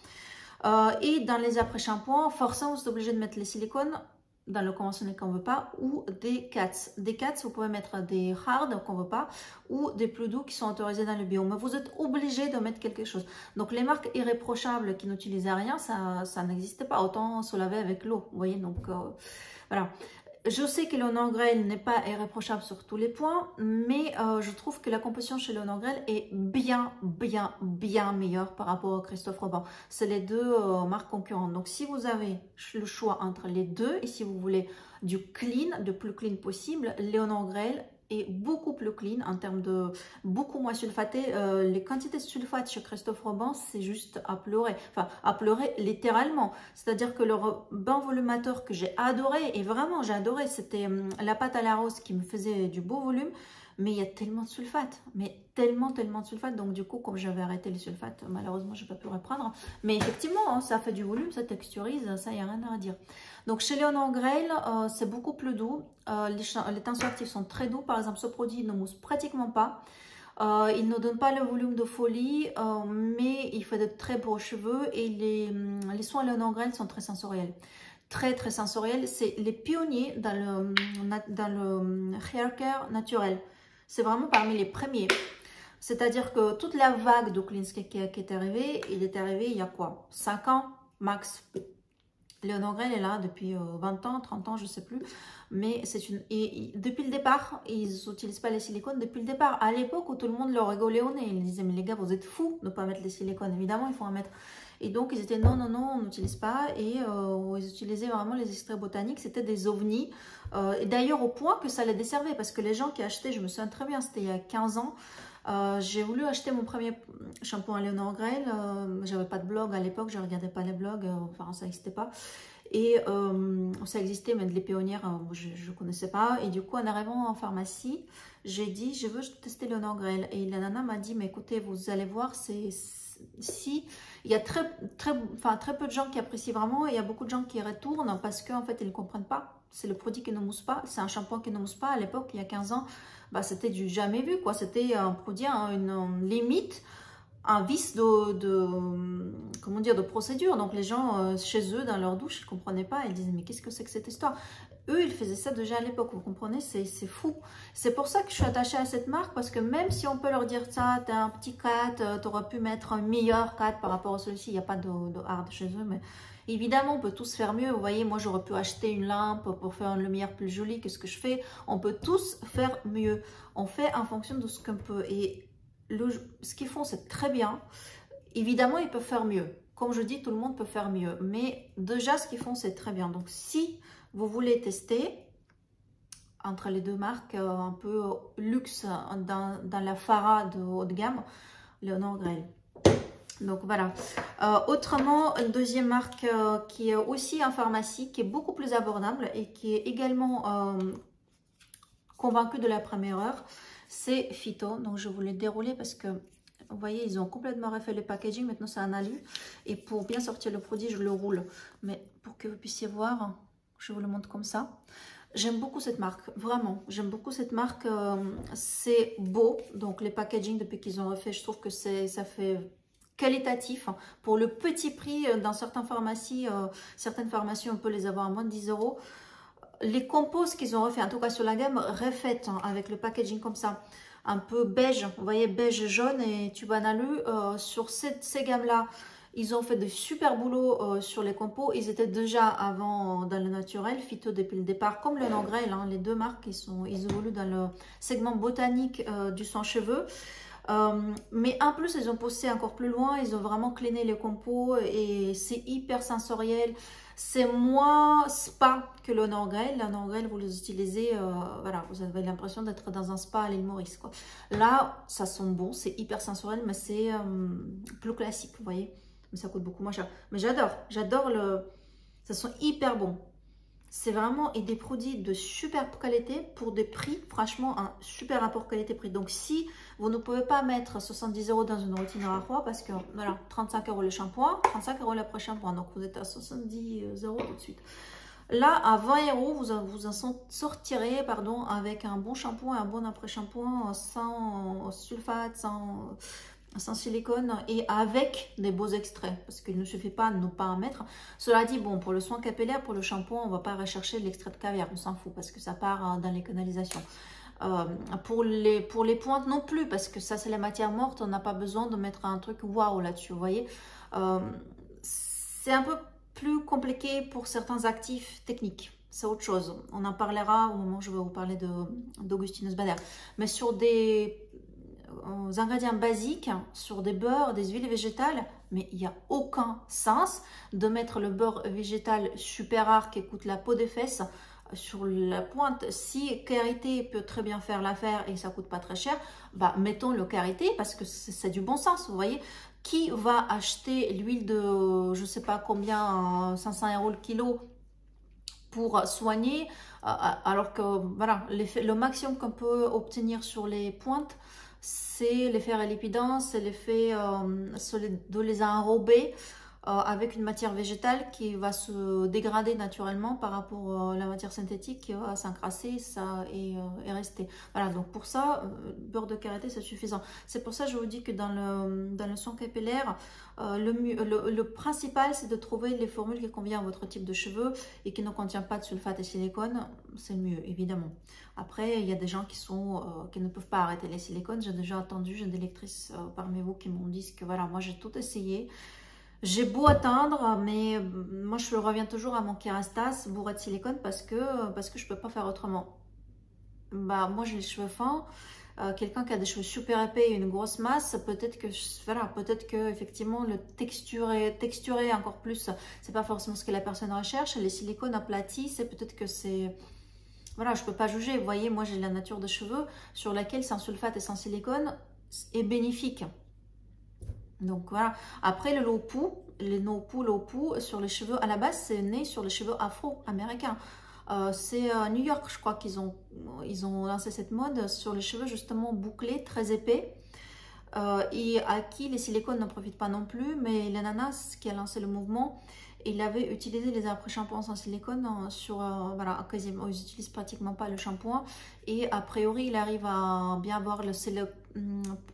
Et dans les après-shampoings, forcément, vous êtes obligé de mettre les silicones dans le conventionnel qu'on ne veut pas, ou des cats. Des cats, vous pouvez mettre des hard qu'on ne veut pas, ou des plus doux qui sont autorisés dans le bio. Mais vous êtes obligé de mettre quelque chose. Donc, les marques irréprochables qui n'utilisaient rien, ça n'existait pas. Autant se laver avec l'eau, vous voyez. Donc, voilà. Je sais que Leonor Grail n'est pas irréprochable sur tous les points, mais je trouve que la composition chez Leonor Grail est bien meilleure par rapport à Christophe Robin. C'est les deux marques concurrentes. Donc, si vous avez le choix entre les deux, et si vous voulez du clean, le plus clean possible, Leonor Grail est beaucoup plus clean en termes de beaucoup moins sulfaté. Les quantités de sulfate chez Christophe Robin, c'est juste à pleurer. Enfin, à pleurer littéralement. C'est-à-dire que le bain volumateur que j'ai adoré, et vraiment j'ai adoré, c'était la pâte à la rose qui me faisait du beau volume. Mais il y a tellement de sulfate, mais tellement de sulfate. Donc du coup, comme j'avais arrêté les sulfates, malheureusement, je n'ai pas pu reprendre. Mais effectivement, hein, ça fait du volume, ça texturise, ça, il n'y a rien à dire. Donc chez Leonor Grail, c'est beaucoup plus doux. Les tensioactifs sont très doux. Par exemple, ce produit ne mousse pratiquement pas. Il ne donne pas le volume de folie, mais il fait de très beaux cheveux. Et les soins Leonor Grail sont très sensoriels. Très sensoriels. C'est les pionniers dans le hair care naturel. C'est vraiment parmi les premiers. C'est-à-dire que toute la vague de Clean Skincare qui est arrivée, il est arrivé il y a quoi? 5 ans max. Leonor Grail est là depuis 20 ans, 30 ans, je ne sais plus. Mais c'est une... Et depuis le départ, ils n'utilisent pas les silicones. Depuis le départ, à l'époque où tout le monde leur rigolait au nez, ils disaient, mais les gars, vous êtes fous de ne pas mettre les silicones. Évidemment, il faut en mettre. Et donc, ils étaient non, on n'utilise pas. Et ils utilisaient vraiment les extraits botaniques. C'était des ovnis. Et d'ailleurs, au point que ça les desservait. Parce que les gens qui achetaient, je me souviens très bien, c'était il y a 15 ans. J'ai voulu acheter mon premier shampoing à Leonor Grail. J'avais pas de blog à l'époque. Je regardais pas les blogs. Enfin, ça n'existait pas. Et ça existait, mais les pionnières, je ne connaissais pas. Et du coup, en arrivant en pharmacie, j'ai dit, je veux tester Leonor Grail. Et la nana m'a dit, mais écoutez, vous allez voir, il y a très peu de gens qui apprécient vraiment. Et il y a beaucoup de gens qui retournent parce qu'en fait, ils ne comprennent pas. C'est le produit qui ne mousse pas. C'est un shampoing qui ne mousse pas. À l'époque, il y a 15 ans, bah, c'était du jamais vu, quoi. C'était un produit, une limite, un vice comment dire, de procédure. Donc les gens chez eux dans leur douche, ils ne comprenaient pas, ils disaient mais qu'est-ce que c'est que cette histoire? Eux, ils faisaient ça déjà à l'époque, vous comprenez, c'est fou. C'est pour ça que je suis attachée à cette marque, parce que même si on peut leur dire ça, t'as un petit 4, tu aurais pu mettre un meilleur 4 par rapport à celui-ci, il n'y a pas de hard chez eux, mais Évidemment, on peut tous faire mieux. Vous voyez, moi, j'aurais pu acheter une lampe pour faire une lumière plus jolie que ce que je fais. On peut tous faire mieux. On fait en fonction de ce qu'on peut. Et ce qu'ils font, c'est très bien. Évidemment, ils peuvent faire mieux. Comme je dis, tout le monde peut faire mieux. Mais déjà, ce qu'ils font, c'est très bien. Donc, si vous voulez tester entre les deux marques un peu luxe dans la Farah de haut de gamme, Léonore Grey. Donc voilà. Autrement, une deuxième marque qui est aussi en pharmacie, qui est beaucoup plus abordable et qui est également convaincue de la première heure, c'est Phyto. Donc je vous l'ai déroulé parce que vous voyez, ils ont complètement refait le packaging. Maintenant, c'est un alu. Et pour bien sortir le produit, je le roule. Mais pour que vous puissiez voir, je vous le montre comme ça. J'aime beaucoup cette marque, vraiment. J'aime beaucoup cette marque. C'est beau. Donc, les packaging, depuis qu'ils ont refait, je trouve que ça fait qualitatif. Pour le petit prix, dans certaines pharmacies, on peut les avoir à moins de 10 €. Les compos qu'ils ont refait, en tout cas sur la gamme, refaite avec le packaging comme ça, un peu beige, vous voyez, beige jaune et tube en alu, sur ces gammes-là, ils ont fait de super boulot sur les compos. Ils étaient déjà avant dans le naturel, Phyto depuis le départ, comme le Grey, hein, les deux marques, ils évoluent dans le segment botanique du soin-cheveux. Mais en plus, ils ont poussé encore plus loin, ils ont vraiment cleané les compos et c'est hyper sensoriel. C'est moins spa que le Grey. Le Grey, vous les utilisez, voilà, vous avez l'impression d'être dans un spa à l'île Maurice, quoi. Là, ça sent bon, c'est hyper sensoriel, mais c'est plus classique, vous voyez. Mais ça coûte beaucoup moins cher. Mais j'adore ça sent hyper bon. C'est vraiment et des produits de super qualité pour des prix, franchement, un super rapport qualité-prix. Donc, si vous ne pouvez pas mettre 70 € dans une routine à froid, parce que voilà, 35 € le shampoing, 35 € l'après-shampoing, donc vous êtes à 70 € tout de suite. Là, à 20 €, vous en sortirez, pardon, avec un bon shampoing et un bon après-shampoing sans sulfate, sans silicone et avec des beaux extraits, parce qu'il ne suffit pas de ne pas en mettre. Cela dit, bon, pour le soin capillaire, pour le shampoing, on ne va pas rechercher l'extrait de caviar, on s'en fout parce que ça part dans les canalisations. Pour les pointes non plus, parce que ça c'est la matière morte, on n'a pas besoin de mettre un truc waouh là-dessus, vous voyez. C'est un peu plus compliqué pour certains actifs techniques. C'est autre chose. On en parlera au moment où je vais vous parler d'Augustinus Bader. Mais sur des ingrédients basiques, sur des beurres, des huiles végétales, mais il n'y a aucun sens de mettre le beurre végétal super rare qui coûte la peau des fesses sur la pointe. Si karité peut très bien faire l'affaire et ça coûte pas très cher, bah mettons le karité parce que c'est du bon sens, vous voyez. Qui va acheter l'huile de je sais pas combien, 500 € le kilo pour soigner, alors que voilà, le maximum qu'on peut obtenir sur les pointes, c'est l'effet rélipidant, c'est l'effet de les enrober avec une matière végétale qui va se dégrader naturellement par rapport à la matière synthétique qui va s'encrasser et rester. Voilà, donc pour ça, beurre de karité, c'est suffisant. C'est pour ça que je vous dis que dans le soin capillaire, le principal, c'est de trouver les formules qui conviennent à votre type de cheveux et qui ne contient pas de sulfate et silicone. C'est mieux, évidemment. Après, il y a des gens qui ne peuvent pas arrêter les silicones. J'ai déjà entendu, j'ai des lectrices parmi vous qui m'ont dit que voilà, moi j'ai tout essayé. J'ai beau atteindre, mais moi je reviens toujours à mon Kerastase bourré de silicone parce que je peux pas faire autrement. Bah moi j'ai les cheveux fins, quelqu'un qui a des cheveux super épais et une grosse masse, peut-être que voilà, peut-être que effectivement le texturer encore plus, c'est pas forcément ce que la personne recherche. Les silicones aplatis, c'est peut-être que c'est voilà, je peux pas juger. Vous voyez, moi j'ai la nature de cheveux sur laquelle sans sulfate et sans silicone est bénéfique. Donc voilà. Après le low poo, sur les cheveux à la base, c'est né sur les cheveux afro-américains. C'est à New York, je crois qu'ils ont lancé cette mode sur les cheveux justement bouclés, très épais. Et à qui les silicones n'en profitent pas non plus, mais l'ananas qui a lancé le mouvement, il avait utilisé les après-shampoings sans silicone sur, voilà, quasiment, ils n'utilisent pratiquement pas le shampoing et a priori il arrive à bien voir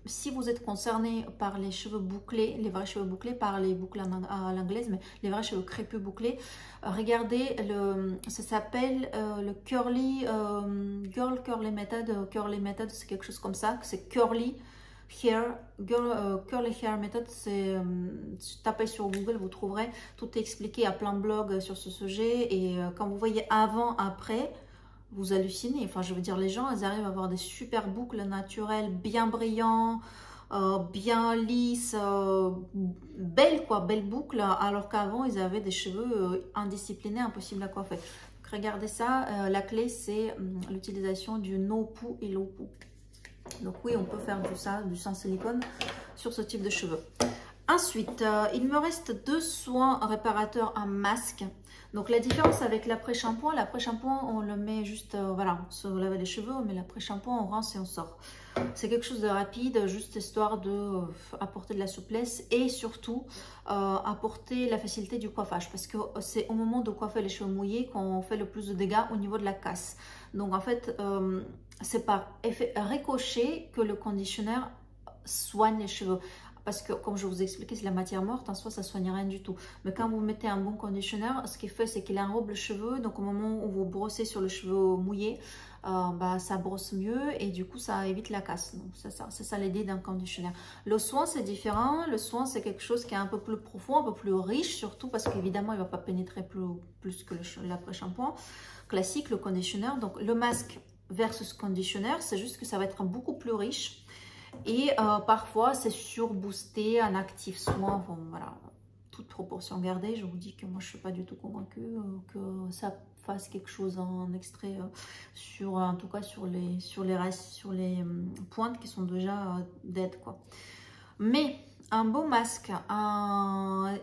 si vous êtes concerné par les cheveux bouclés, les vrais cheveux bouclés, par les boucles à l'anglaise, mais les vrais cheveux crépus bouclés, regardez, ça s'appelle le Girl Curly Method, c'est quelque chose comme ça, c'est Curly Hair, Curly Hair Method, c'est tapez sur Google, vous trouverez, tout est expliqué à plein de blogs sur ce sujet, et quand vous voyez avant, après, vous hallucinez. Enfin, je veux dire, les gens, ils arrivent à avoir des super boucles naturelles, bien brillants, bien lisses, belles quoi, belles boucles, alors qu'avant, ils avaient des cheveux indisciplinés, impossibles à coiffer. Donc, regardez ça, la clé, c'est l'utilisation du no-poo et low-poo. Donc oui, on peut faire du sans silicone sur ce type de cheveux. Ensuite, il me reste 2 soins réparateurs à masque. Donc la différence avec l'après-shampoing, on le met juste, voilà, on se lave les cheveux, on met l'après-shampoing, on rince et on sort. C'est quelque chose de rapide, juste histoire de apporter de la souplesse et surtout apporter la facilité du coiffage. Parce que c'est au moment de coiffer les cheveux mouillés qu'on fait le plus de dégâts au niveau de la casse. Donc en fait, c'est par effet ricochet que le conditionneur soigne les cheveux. Parce que, comme je vous ai expliqué, c'est la matière morte, en soi, ça ne soigne rien du tout. Mais quand vous mettez un bon conditionneur, ce qu'il fait, c'est qu'il enrobe le cheveu. Donc, au moment où vous brossez sur le cheveu mouillé, ça brosse mieux et du coup, ça évite la casse. Donc, c'est ça l'idée d'un conditionneur. Le soin, c'est différent. Le soin, c'est quelque chose qui est un peu plus profond, un peu plus riche, surtout parce qu'évidemment, il ne va pas pénétrer plus que l'après-shampoing classique, le conditionneur. Donc, le masque versus conditionneur, c'est juste que ça va être beaucoup plus riche. Et parfois, c'est surboosté, un actif soin, bon, voilà, toute proportion gardée. Je vous dis que moi, je ne suis pas du tout convaincue que ça fasse quelque chose en extrait, en tout cas sur les pointes qui sont déjà dead, quoi. Mais un beau masque,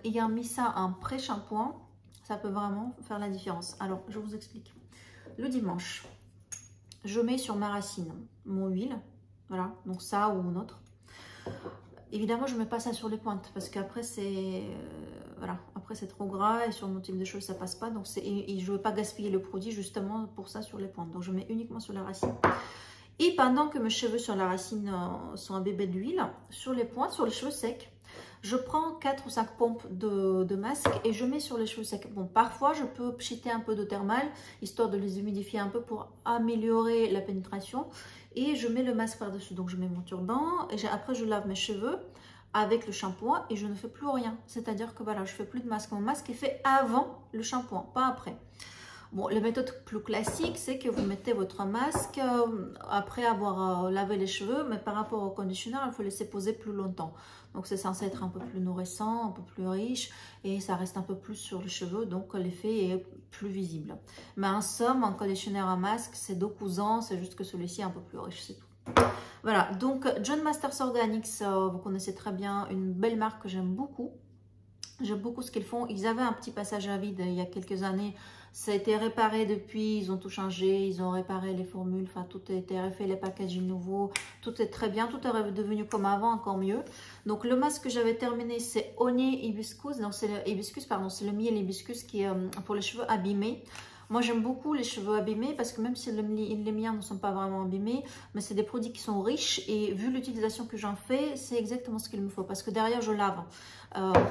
ayant mis ça en pré-shampoing, ça peut vraiment faire la différence. Alors, je vous explique. Le dimanche, je mets sur ma racine mon huile. Voilà, donc ça ou autre. Évidemment, je ne mets pas ça sur les pointes parce qu'après, c'est voilà, après c'est trop gras et sur mon type de cheveux, ça passe pas. Donc et je ne veux pas gaspiller le produit justement pour ça sur les pointes. Donc, je mets uniquement sur la racine. Et pendant que mes cheveux sur la racine sont imbibés d'huile, sur les pointes, sur les cheveux secs, je prends 4 ou 5 pompes de masque et je mets sur les cheveux secs. Bon, parfois, je peux pchiter un peu d'eau thermale, histoire de les humidifier un peu pour améliorer la pénétration. Et je mets le masque par-dessus. Donc, je mets mon turban et après, je lave mes cheveux avec le shampoing et je ne fais plus rien. C'est-à-dire que voilà, je ne fais plus de masque. Mon masque est fait avant le shampoing, pas après. Bon, la méthode plus classique, c'est que vous mettez votre masque après avoir lavé les cheveux, mais par rapport au conditionneur, il faut laisser poser plus longtemps. Donc, c'est censé être un peu plus nourrissant, un peu plus riche, et ça reste un peu plus sur les cheveux, donc l'effet est plus visible. Mais en somme, un conditionneur à masque, c'est 2 cousins, c'est juste que celui-ci est un peu plus riche, c'est tout. Voilà, donc John Masters Organics, vous connaissez très bien, une belle marque que j'aime beaucoup. J'aime beaucoup ce qu'ils font. Ils avaient un petit passage à vide il y a quelques années. Ça a été réparé depuis, ils ont tout changé, ils ont réparé les formules, enfin tout a été refait, les packaging nouveaux, tout est très bien, tout est devenu comme avant, encore mieux. Donc le masque que j'avais terminé, c'est Honey Hibiscus, donc c'est le miel hibiscus qui est pour les cheveux abîmés. Moi, j'aime beaucoup les cheveux abîmés parce que même si les miens ne sont pas vraiment abîmés, mais c'est des produits qui sont riches et vu l'utilisation que j'en fais, c'est exactement ce qu'il me faut parce que derrière, je lave.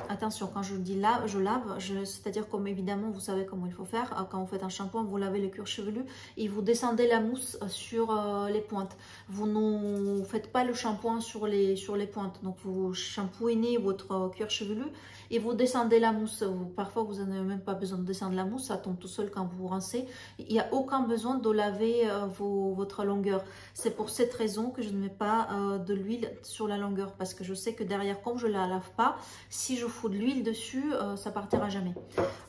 Attention, quand je dis là, je lave, c'est-à-dire comme évidemment, vous savez comment il faut faire. Quand vous faites un shampoing, vous lavez le cuir chevelu et vous descendez la mousse sur les pointes. Vous ne faites pas le shampoing sur les pointes. Donc, vous shampooinez votre cuir chevelu et vous descendez la mousse. Parfois, vous n'avez même pas besoin de descendre la mousse, ça tombe tout seul quand vous rincez. Il n'y a aucun besoin de laver votre longueur. C'est pour cette raison que je ne mets pas de l'huile sur la longueur parce que je sais que derrière, comme je ne la lave pas, si je fous de l'huile dessus, ça partira jamais.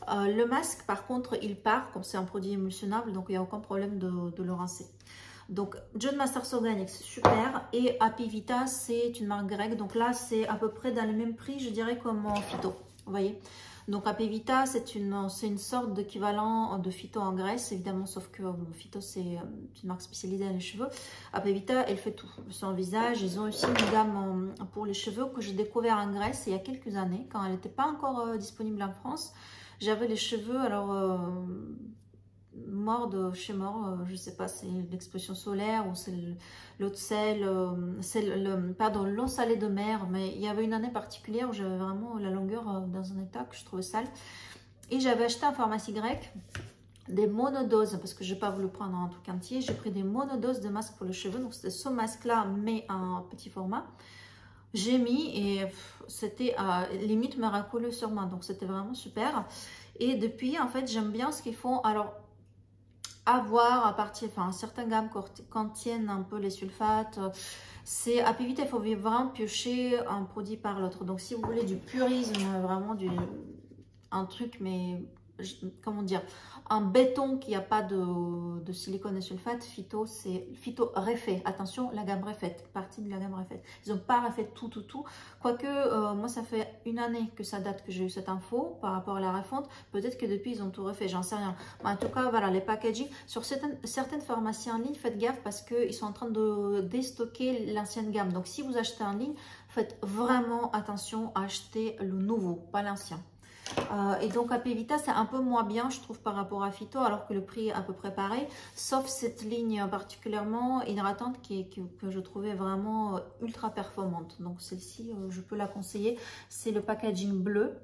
Le masque, par contre, il part, comme c'est un produit émulsionnable, donc il n'y a aucun problème de le rincer. Donc, John Masters Organics, super. Et Happy Vita, c'est une marque grecque. Donc là, c'est à peu près dans le même prix, je dirais, comme Phyto. Vous voyez? Donc, Happy Vita, c'est une sorte d'équivalent de Phyto en Grèce, évidemment, sauf que Phyto, c'est une marque spécialisée dans les cheveux. Happy Vita, elle fait tout. Son visage, ils ont aussi une gamme pour les cheveux que j'ai découvert en Grèce il y a quelques années, quand elle n'était pas encore disponible en France. J'avais les cheveux, alors... mort de chez mort, je sais pas, c'est l'expression solaire ou c'est l'eau de sel, l'eau salée de mer, mais il y avait une année particulière où j'avais vraiment la longueur dans un état que je trouvais sale et j'avais acheté en pharmacie grecque des monodoses, parce que je n'ai pas voulu prendre un truc entier. J'ai pris des monodoses de masque pour le cheveu. Donc, c'était ce masque-là, mais un petit format. J'ai mis et c'était limite miraculeux sur moi. Donc, c'était vraiment super. Et depuis, en fait, j'aime bien ce qu'ils font. Alors, avoir à partir, enfin, certaines gammes contiennent un peu les sulfates. C'est à plus vite, il faut vraiment piocher un produit par l'autre. Donc, si vous voulez du purisme, vraiment un truc, mais comment dire, un béton qui n'a pas de silicone et sulfate, Phyto, c'est Phyto refait. Attention, la gamme refait, partie de la gamme refait. Ils n'ont pas refait tout. Quoique, moi, ça fait une année que ça date que j'ai eu cette info par rapport à la refonte. Peut-être que depuis, ils ont tout refait, j'en sais rien. Mais en tout cas, voilà, les packaging. Sur certaines pharmacies en ligne, faites gaffe parce qu'ils sont en train de déstocker l'ancienne gamme. Donc, si vous achetez en ligne, faites vraiment attention à acheter le nouveau, pas l'ancien. Et donc Apevita c'est un peu moins bien je trouve par rapport à Phyto alors que le prix est à peu près pareil, sauf cette ligne particulièrement hydratante que je trouvais vraiment ultra performante. Donc celle-ci je peux la conseiller, c'est le packaging bleu.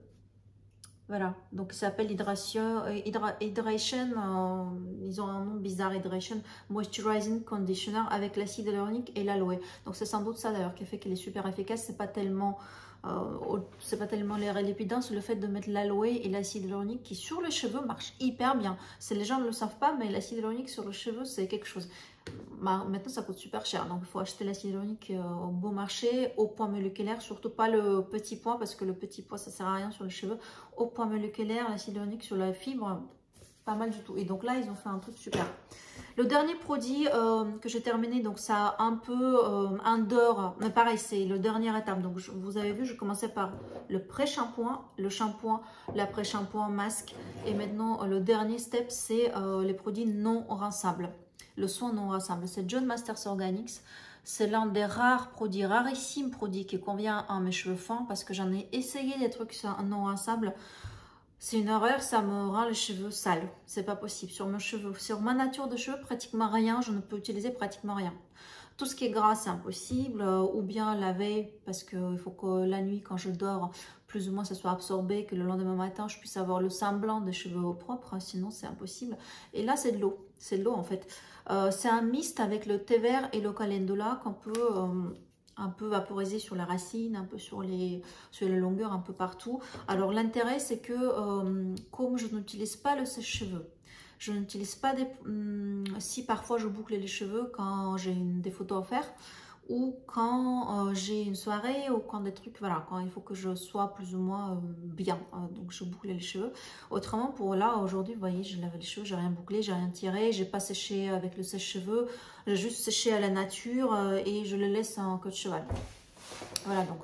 Voilà, donc ça s'appelle Hydration, ils ont un nom bizarre, Hydration Moisturizing Conditioner avec l'acide hyaluronique et l'aloe. Donc c'est sans doute ça d'ailleurs qui fait qu'elle est super efficace, c'est pas tellement les lipides, c'est le fait de mettre l'aloe et l'acide hyaluronique qui sur les cheveux marche hyper bien. Les gens ne le savent pas, mais l'acide hyaluronique sur le cheveu c'est quelque chose. Maintenant ça coûte super cher, donc il faut acheter l'acide hyaluronique au bon marché, au point moléculaire, surtout pas le petit point parce que le petit point ça sert à rien sur les cheveux. Au point moléculaire, l'acide hyaluronique sur la fibre, pas mal du tout. Et donc là ils ont fait un truc super. Le dernier produit que j'ai terminé, donc ça a un peu un d'or, mais pareil c'est le dernière étape. Donc vous avez vu, je commençais par le pré-shampoing, le shampoing, l'après-shampoing, masque, et maintenant le dernier step c'est les produits non rinçables. Le soin non rinçable, c'est John Masters Organics. C'est l'un des rares produits, rarissimes produits qui convient à mes cheveux fins parce que j'en ai essayé des trucs non rinçables. C'est une horreur, ça me rend les cheveux sales. C'est pas possible. Sur mes cheveux, sur ma nature de cheveux, pratiquement rien. Je ne peux utiliser pratiquement rien. Tout ce qui est gras, c'est impossible. Ou bien laver, parce qu'il faut que la nuit, quand je dors, plus ou moins, ça soit absorbé, que le lendemain matin, je puisse avoir le semblant des cheveux propres. Sinon, c'est impossible. Et là, c'est de l'eau. C'est de l'eau, en fait. C'est un mist avec le thé vert et le calendula qu'on peut un peu vaporiser sur la racine, un peu sur les longueurs, un peu partout. Alors l'intérêt c'est que comme je n'utilise pas le sèche-cheveux, je n'utilise pas si parfois je boucle les cheveux quand j'ai des photos à faire ou quand j'ai une soirée ou quand des trucs, voilà, quand il faut que je sois plus ou moins bien, donc je boucle les cheveux. Autrement pour là aujourd'hui vous voyez je lave les cheveux, j'ai rien bouclé, j'ai rien tiré, j'ai pas séché avec le sèche-cheveux, j'ai juste séché à la nature et je le laisse en queue de cheval. Voilà, donc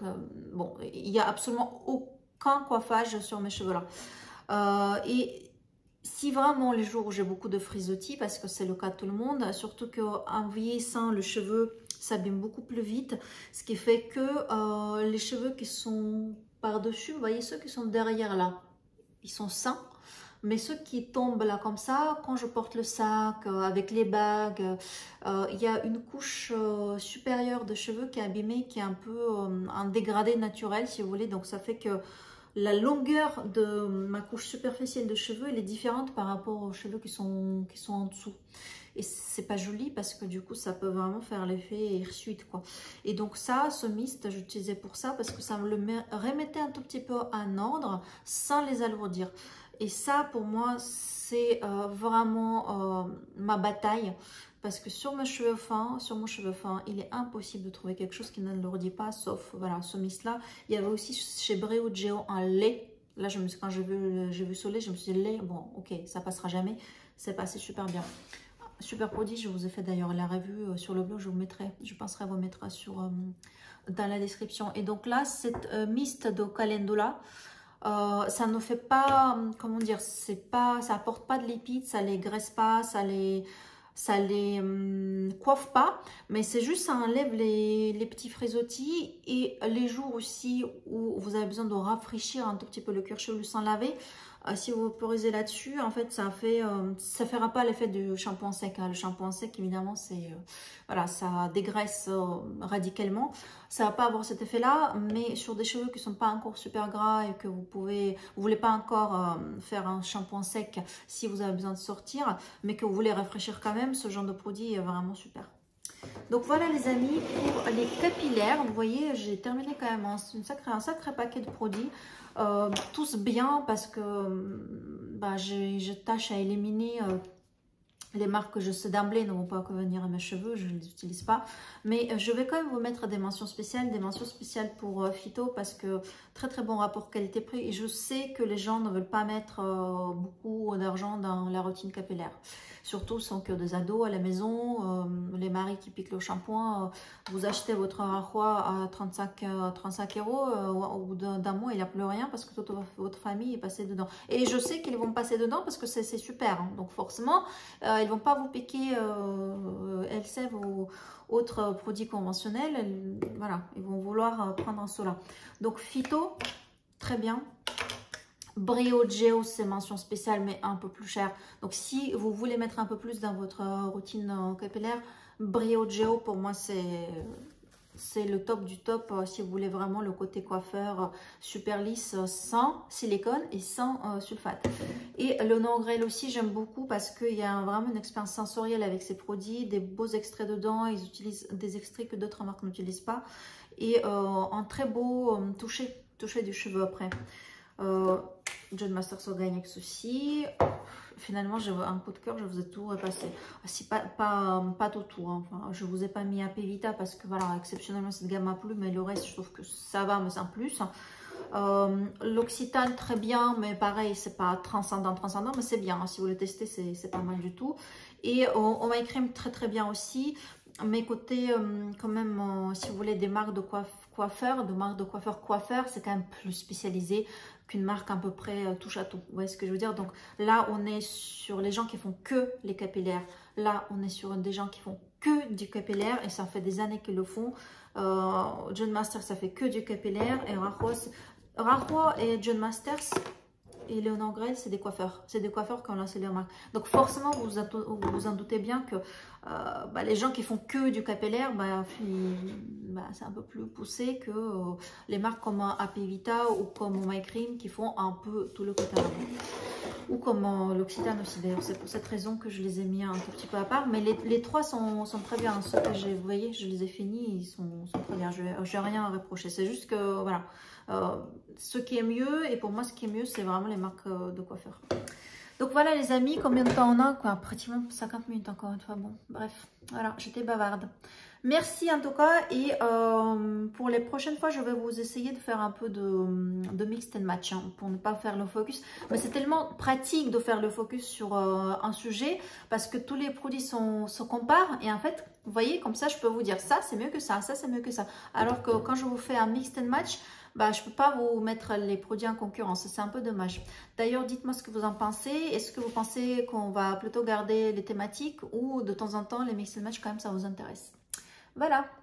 bon, il n'y a absolument aucun coiffage sur mes cheveux là. Et si vraiment les jours où j'ai beaucoup de frisottis, parce que c'est le cas de tout le monde, surtout qu'en vieillissant, le cheveu s'abîme beaucoup plus vite, ce qui fait que les cheveux qui sont par-dessus, vous voyez ceux qui sont derrière là, ils sont sains, mais ceux qui tombent là comme ça, quand je porte le sac, avec les bagues, il y a une couche supérieure de cheveux qui est abîmée, qui est un peu un dégradé naturel si vous voulez, donc ça fait que la longueur de ma couche superficielle de cheveux, elle est différente par rapport aux cheveux qui sont en dessous. Et c'est pas joli parce que du coup, ça peut vraiment faire l'effet hirsuite, quoi. Et donc ça, ce mist, j'utilisais pour ça parce que ça me le remettait un tout petit peu en ordre sans les alourdir. Et ça, pour moi, c'est vraiment ma bataille. Parce que sur mon cheveu fin, il est impossible de trouver quelque chose qui n'alourdit pas, sauf voilà, ce mist-là. Il y avait aussi chez Breo un lait. Là, quand j'ai vu ce lait, je me suis dit, lait, bon, ok, ça passera jamais. C'est passé super bien. Super produit, je vous ai fait d'ailleurs la revue sur le blog, je penserai à vous mettre dans la description. Et donc là, cette mist de calendula, ça ne fait pas, comment dire, ça apporte pas de lipides, ça les graisse pas, ça les coiffe pas, mais c'est juste ça enlève les petits frisottis. Et les jours aussi où vous avez besoin de rafraîchir un tout petit peu le cuir chevelu sans laver, si vous vaporisez là-dessus, en fait, ça fera pas l'effet du shampoing sec. Hein. Le shampoing sec, évidemment, c'est voilà, ça dégraisse radicalement. Ça va pas avoir cet effet-là, mais sur des cheveux qui sont pas encore super gras et que vous voulez pas encore faire un shampoing sec si vous avez besoin de sortir, mais que vous voulez rafraîchir quand même, ce genre de produit est vraiment super. Donc voilà les amis, pour les capillaires, vous voyez, j'ai terminé quand même un sacré paquet de produits, tous bien parce que je tâche à éliminer les marques que je sais d'emblée ne vont pas convenir à mes cheveux, je ne les utilise pas. Mais je vais quand même vous mettre des mentions spéciales pour Phyto parce que très bon rapport qualité-prix. Et je sais que les gens ne veulent pas mettre beaucoup d'argent dans la routine capillaire. Surtout sans que des ados à la maison, les maris qui piquent le shampoing, vous achetez votre roi à 35 euros, au bout d'un mois il n'y a plus rien parce que toute votre famille est passée dedans. Et je sais qu'ils vont passer dedans parce que c'est super. Hein. Donc forcément, ils vont pas vous piquer LCEV ou autres produits conventionnels. Voilà, ils vont vouloir prendre un cela. Donc Phyto, très bien. Brio Geo, c'est mention spéciale, mais un peu plus cher. Donc, si vous voulez mettre un peu plus dans votre routine capillaire, Brio Geo, pour moi, c'est le top du top. Si vous voulez vraiment le côté coiffeur super lisse, sans silicone et sans sulfate. Et le No Grail aussi, j'aime beaucoup parce qu'il y a vraiment une expérience sensorielle avec ces produits, des beaux extraits dedans. Ils utilisent des extraits que d'autres marques n'utilisent pas. Et un très beau toucher du cheveu après. John Masters Organics aussi. Finalement, j'ai un coup de cœur, je vous ai tout repassé. Si pas tout, hein. Enfin, je vous ai pas mis AP Vita parce que voilà, exceptionnellement cette gamme m'a plu, mais le reste, je trouve que ça va, mais c'est un plus. L'Occitane, très bien, mais pareil, c'est pas transcendant, mais c'est bien. Hein. Si vous le testez, c'est pas mal du tout. Et On My Cream, très bien aussi. Mais côté, quand même, si vous voulez des marques de coiffeurs, c'est quand même plus spécialisé qu'une marque à peu près touche à tout. Vous voyez ce que je veux dire? Donc là, on est sur les gens qui font que les capillaires. Là, on est sur des gens qui font que du capillaire et ça fait des années qu'ils le font. John Masters, ça fait que du capillaire et Raroi et John Masters et Léonard Grey, c'est des coiffeurs. C'est des coiffeurs qui ont lancé leur marque. Donc forcément, vous vous en doutez bien que les gens qui font que du capillaire, c'est un peu plus poussé que les marques comme AP Vita ou comme My Cream qui font un peu tout le côté avant. Ou comme l'Occitane aussi d'ailleurs. C'est pour cette raison que je les ai mis un tout petit peu à part. Mais les trois sont très bien. Ceux que vous voyez, je les ai finis, ils sont très bien. Je n'ai rien à reprocher. C'est juste que voilà. Ce qui est mieux, et pour moi ce qui est mieux, c'est vraiment les marques de coiffeurs. Donc voilà les amis, combien de temps on a? Quoi, pratiquement 50 minutes encore une fois. Bon, bref, voilà, j'étais bavarde. Merci en tout cas, et pour les prochaines fois, je vais vous essayer de faire un peu de mix and match, hein, pour ne pas faire le focus. Mais c'est tellement pratique de faire le focus sur un sujet, parce que tous les produits se comparent, et en fait, vous voyez, comme ça, je peux vous dire ça, c'est mieux que ça c'est mieux que ça. Alors que quand je vous fais un mix and match, je ne peux pas vous mettre les produits en concurrence, c'est un peu dommage. D'ailleurs, dites-moi ce que vous en pensez. Est-ce que vous pensez qu'on va plutôt garder les thématiques ou de temps en temps les mix and match quand même ça vous intéresse? Voilà.